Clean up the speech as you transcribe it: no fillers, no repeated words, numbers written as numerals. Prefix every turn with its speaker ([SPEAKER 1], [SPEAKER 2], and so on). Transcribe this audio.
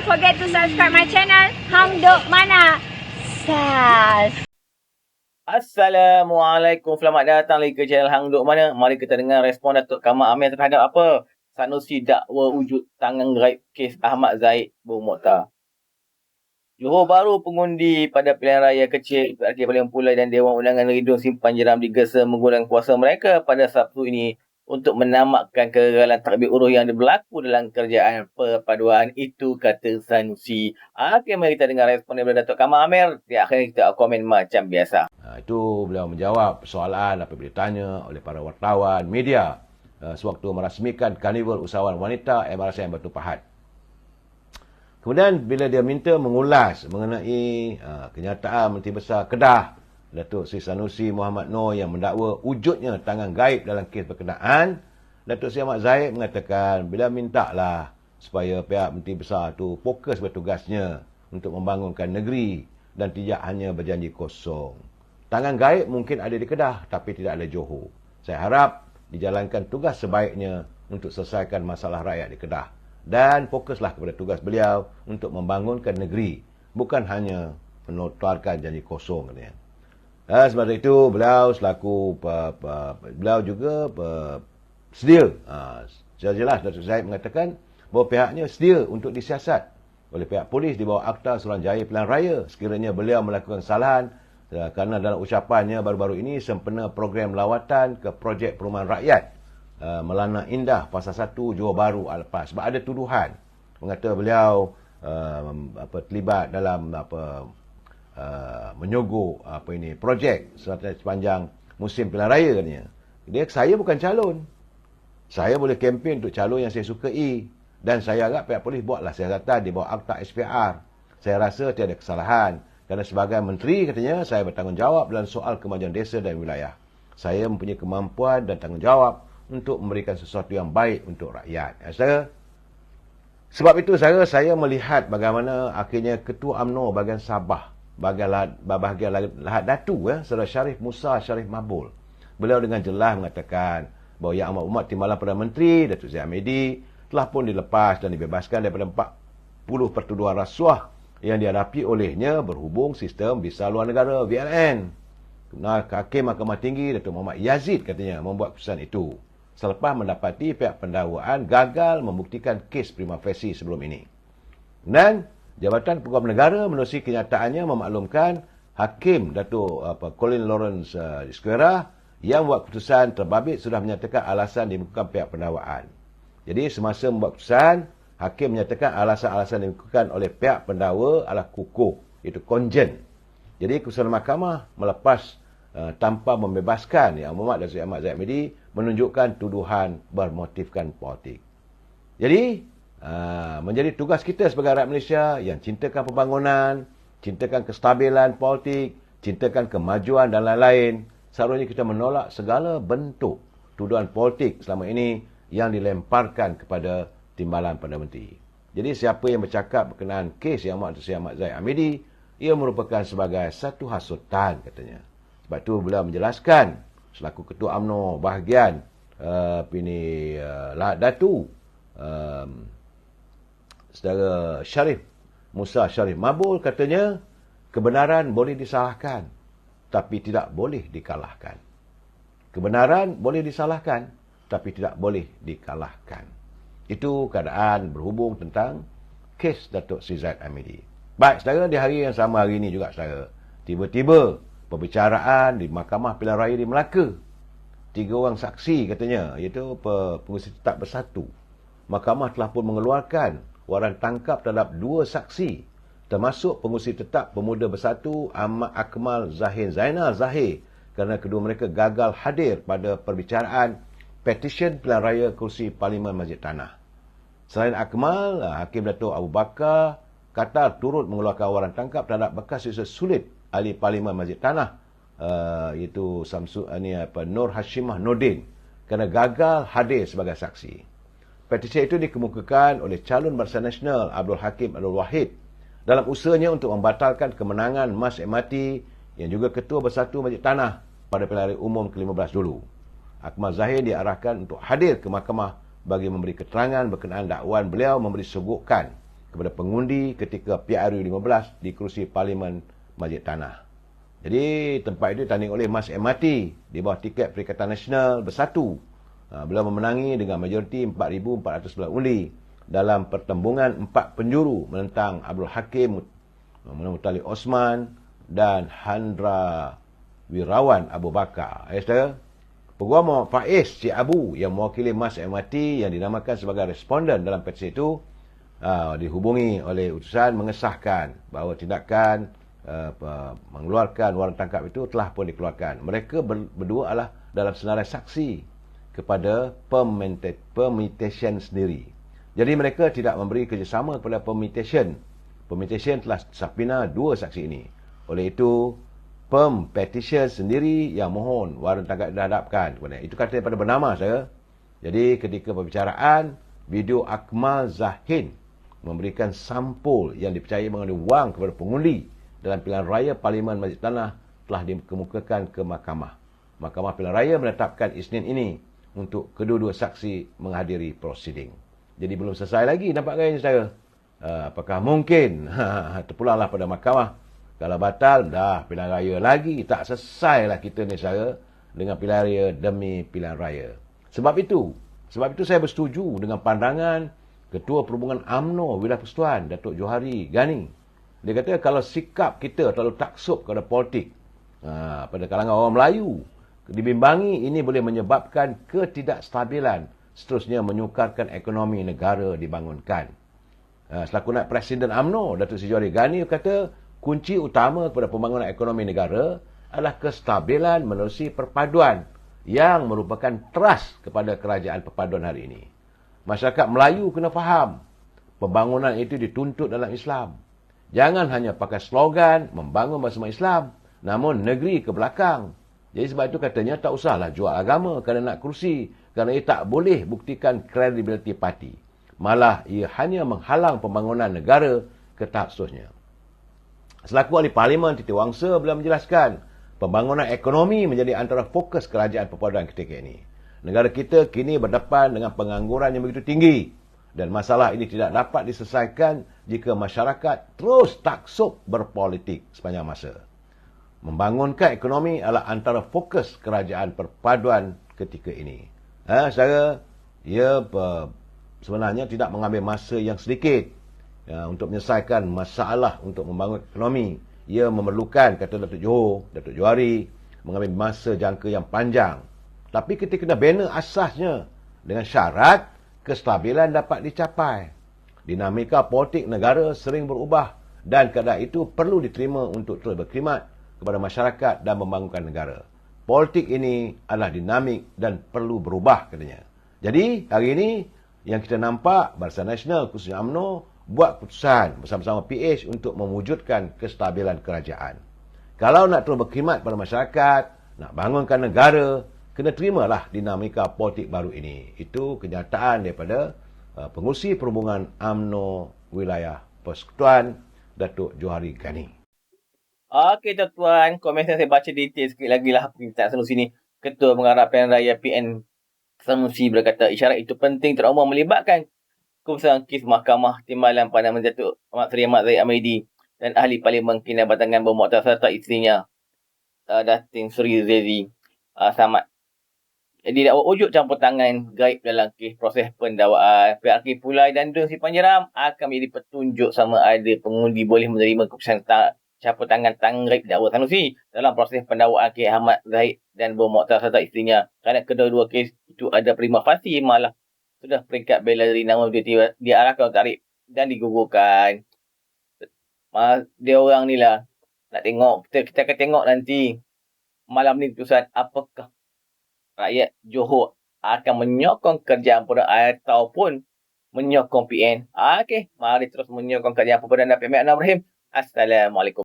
[SPEAKER 1] forget to subscribe my channel Hang Duk Mana. Sas.
[SPEAKER 2] Assalamualaikum, selamat datang lagi ke channel Hang Duk Mana. Mari kita dengar respon Datuk Kamal Amir terhadap apa? Sanusi dakwa wujud tangan gaib kes Ahmad Zahid Bou Mokhtar. Johor baru pengundi pada pilihan raya kecil PRK Parlimen Pulai dan Dewan Undangan Ridun Simpan Jeram digesa menggunakan kuasa mereka pada Sabtu ini untuk menamakkan kegagalan tadbir uruh yang berlaku dalam kerjaan perpaduan itu, kata Sanusi. Okey, mari kita dengar respon daripada Datuk Kamal Amir. Di akhir kita komen macam biasa.
[SPEAKER 3] Itu beliau menjawab soalan apabila ditanya oleh para wartawan, media sewaktu merasmikan Karnival Usahawan Wanita MRSM Batu Pahat. Kemudian bila dia minta mengulas mengenai kenyataan Menteri Besar Kedah Datuk Seri Sanusi Muhammad Noor yang mendakwa wujudnya tangan gaib dalam kes berkenaan, Datuk Seri Ahmad Zahid mengatakan bila mintalah supaya pihak Menteri Besar tu fokus bertugasnya untuk membangunkan negeri dan tidak hanya berjanji kosong. Tangan gaib mungkin ada di Kedah tapi tidak ada Johor. Saya harap dijalankan tugas sebaiknya untuk selesaikan masalah rakyat di Kedah. Dan fokuslah kepada tugas beliau untuk membangunkan negeri. Bukan hanya melontarkan janji kosong. Sebab itu beliau selaku beliau juga sedia. Secara jelas Datuk Zahid mengatakan bahawa pihaknya sedia untuk disiasat oleh pihak polis di bawah Akta Suruhanjaya Pilihan Raya sekiranya beliau melakukan kesalahan, kerana dalam ucapannya baru-baru ini sempena program lawatan ke projek perumahan rakyat Melana Indah Fasa 1 Johor Bahru Al-Pas. Sebab ada tuduhan mengata beliau terlibat dalam menyogok projek sepanjang musim pilihan raya katanya. Saya bukan calon. Saya boleh kempen untuk calon yang saya sukai dan saya harap pihak polis buatlah siasatan di bawah Akta SPR. Saya rasa tiada kesalahan kerana sebagai menteri katanya saya bertanggungjawab dalam soal kemajuan desa dan wilayah. Saya mempunyai kemampuan dan tanggungjawab untuk memberikan sesuatu yang baik untuk rakyat. Sebab itu saya melihat bagaimana akhirnya Ketua UMNO bahagian Sabah, bahagian Lahad Datu, Saudara Sharif Musa Sharif Mabul. Beliau dengan jelas mengatakan bahawa Yang Amat Berhormat Timbalan Perdana Menteri Datuk Zahid Hamidi telah pun dilepas dan dibebaskan daripada 40 pertuduhan rasuah yang dihadapi olehnya berhubung sistem visa luar negara VLN. Hakim Mahkamah Tinggi Datuk Muhammad Yazid katanya membuat keputusan itu selepas mendapati pihak pendakwaan gagal membuktikan kes prima facie sebelum ini. Dan Jabatan Peguam Negara menerusi kenyataannya memaklumkan Hakim Datuk Colin Lawrence Esquerra yang membuat keputusan terbabit sudah menyatakan alasan dimukakan pihak pendakwaan. Jadi semasa membuat keputusan, Hakim menyatakan alasan-alasan dimukakan oleh pihak pendakwa adalah kukuh, iaitu konjen. Jadi keputusan mahkamah melepas tanpa membebaskan Yang Muhammad Datuk Ahmad Zahid Hamidi menunjukkan tuduhan bermotifkan politik. Jadi, menjadi tugas kita sebagai rakyat Malaysia yang cintakan pembangunan, cintakan kestabilan politik, cintakan kemajuan dan lain-lain, seharusnya kita menolak segala bentuk tuduhan politik selama ini yang dilemparkan kepada Timbalan Perdana Menteri. Jadi, siapa yang bercakap berkenaan kes Yang Muhammad Datuk Ahmad Zahid Hamidi, ia merupakan sebagai satu hasutan katanya. Sebab itu beliau menjelaskan selaku Ketua UMNO bahagian Lahad Datu, Saudara Sharif Musa Sharif Mabul katanya kebenaran boleh disalahkan tapi tidak boleh dikalahkan. Kebenaran boleh disalahkan tapi tidak boleh dikalahkan. Itu keadaan berhubung tentang kes Datuk Seri Zahid Hamidi. Baik, saudara, di hari yang sama hari ini juga, saudara, tiba-tiba perbicaraan di Mahkamah Pilihan Raya di Melaka. 3 orang saksi katanya, iaitu pengurusi tetap bersatu. Mahkamah telah pun mengeluarkan waran tangkap terhadap 2 saksi, termasuk pengurusi tetap Pemuda Bersatu Ahmad Akmal Zahir Zainal Zahir, kerana kedua mereka gagal hadir pada perbicaraan petisyen pilihan raya kursi Parlimen Masjid Tanah. Selain Akmal, Hakim Datuk Abu Bakar Katar turut mengeluarkan waran tangkap terhadap bekas siswa sulit ahli Parlimen Masjid Tanah, iaitu Nur Hashimah Nordin, kerana gagal hadir sebagai saksi. Petisi itu dikemukakan oleh calon Barisan Nasional Abdul Hakim Abdul Wahid dalam usahanya untuk membatalkan kemenangan Mas MRT yang juga Ketua Bersatu Masjid Tanah pada pilihan raya umum ke-15 dulu. Akmal Zahir diarahkan untuk hadir ke mahkamah bagi memberi keterangan berkenaan dakwaan beliau memberi sogokan kepada pengundi ketika PRU 15 di kerusi Parlimen Masjid Tanah. Jadi tempat itu ditanding oleh Mas MRT di bawah tiket Perikatan Nasional Bersatu. Beliau memenangi dengan majoriti 4,411 undi dalam pertembungan 4 penjuru menentang Abdul Hakim Muttalib Osman dan Handra Wirawan Abu Bakar. Saudara, Peguam Muhammad Faiz Cik Abu yang mewakili Mas MRT yang dinamakan sebagai responden dalam petisi itu dihubungi oleh utusan mengesahkan bahawa tindakan mengeluarkan waran tangkap itu telah pun dikeluarkan. Mereka berdua adalah dalam senarai saksi kepada permutation sendiri. Jadi mereka tidak memberi kerjasama kepada permutation. Permutation telah subpoena 2 saksi ini. Oleh itu, petition sendiri yang mohon waran tangkap dihadapkan kepada. Itu kata daripada bernama saya. Jadi ketika perbicaraan, video Akmal Zahin memberikan sampul yang dipercayai mengandung wang kepada pengundi dalam pilihan raya Parlimen Masjid Tanah telah dikemukakan ke mahkamah. Mahkamah Pilihan Raya menetapkan Isnin ini untuk kedua-dua saksi menghadiri prosiding. Jadi belum selesai lagi nampak gayanya saudara. Apakah mungkin terpulanglah pada mahkamah. Kalau batal, dah pilihan raya lagi. Tak selesailah kita ni saudara dengan pilihan raya demi pilihan raya. Sebab itu saya bersetuju dengan pandangan Ketua Perhubungan UMNO Wilayah Persekutuan, Datuk Johari Ghani. Dia kata kalau sikap kita terlalu taksub kepada politik pada kalangan orang Melayu, dibimbangi ini boleh menyebabkan ketidakstabilan, seterusnya menyukarkan ekonomi negara dibangunkan. Selaku Naib Presiden UMNO, Datuk Seri Johari Ghani kata, kunci utama kepada pembangunan ekonomi negara adalah kestabilan menerusi perpaduan yang merupakan trust kepada kerajaan perpaduan hari ini. Masyarakat Melayu kena faham, pembangunan itu dituntut dalam Islam. Jangan hanya pakai slogan membangun bersama Islam, namun negeri ke belakang. Jadi sebab itu katanya tak usahlah jual agama kerana nak kerusi, kerana ia tak boleh buktikan kredibiliti parti. Malah ia hanya menghalang pembangunan negara ke tahap seterusnya. Selaku ahli Parlimen Titi Wangsa, beliau menjelaskan pembangunan ekonomi menjadi antara fokus kerajaan perpaduan ketika ini. Negara kita kini berdepan dengan pengangguran yang begitu tinggi dan masalah ini tidak dapat diselesaikan jika masyarakat terus taksub berpolitik sepanjang masa. Membangunkan ekonomi adalah antara fokus kerajaan perpaduan ketika ini. Saudara, ia sebenarnya tidak mengambil masa yang sedikit untuk menyelesaikan masalah untuk membangun ekonomi. Ia memerlukan, kata Datuk Johari, mengambil masa jangka yang panjang. Tapi kita kena bina asasnya dengan syarat kestabilan dapat dicapai. Dinamika politik negara sering berubah dan keadaan itu perlu diterima untuk terus berkhidmat kepada masyarakat dan membangunkan negara. Politik ini adalah dinamik dan perlu berubah katanya. Jadi hari ini yang kita nampak Barisan Nasional khususnya UMNO buat keputusan bersama-sama PH untuk mewujudkan kestabilan kerajaan. Kalau nak terus berkhidmat pada masyarakat, nak bangunkan negara, kena terimalah dinamika politik baru ini. Itu kenyataan daripada Pengerusi Perhubungan UMNO Wilayah Persekutuan, Datuk Johari Ghani.
[SPEAKER 2] Okey tuan-tuan, komen saya baca detail sikit lagi lah permintaan Sanusi ni. Ketua Pengarah Pilihan Raya PN Sanusi berkata isyarat itu penting terutama melibatkan keputusan kes Mahkamah Timbalan Pandangan Datuk Seri Ahmad Zahid Ahmadi dan Ahli Parlimen Kinabatangan Bermuatar serta isterinya Datin Sri Zezi Samad. Jadi dakwa ujuk campur tangan gaib dalam kes proses pendakwaan. Pihak Hakim Pulai dan Dun Simpan Jeram akan menjadi petunjuk sama ada pengundi boleh menerima keputusan campur tangan gaib dakwa Sanusi dalam proses pendakwaan kes Ahmad Zahid dan Bermuatar serta isterinya. Kerana kedua-dua kes itu ada prima facie malah sudah peringkat bela diri nama dia diarahkan tarik dan digugurkan. Dia orang ni lah nak tengok, kita akan tengok nanti malam ni keputusan apakah rakyat Johor akan menyokong kerajaan perpaduan ataupun menyokong PN. Okey, mari terus menyokong kerajaan perpaduan dan PN Ibrahim. Assalamualaikum.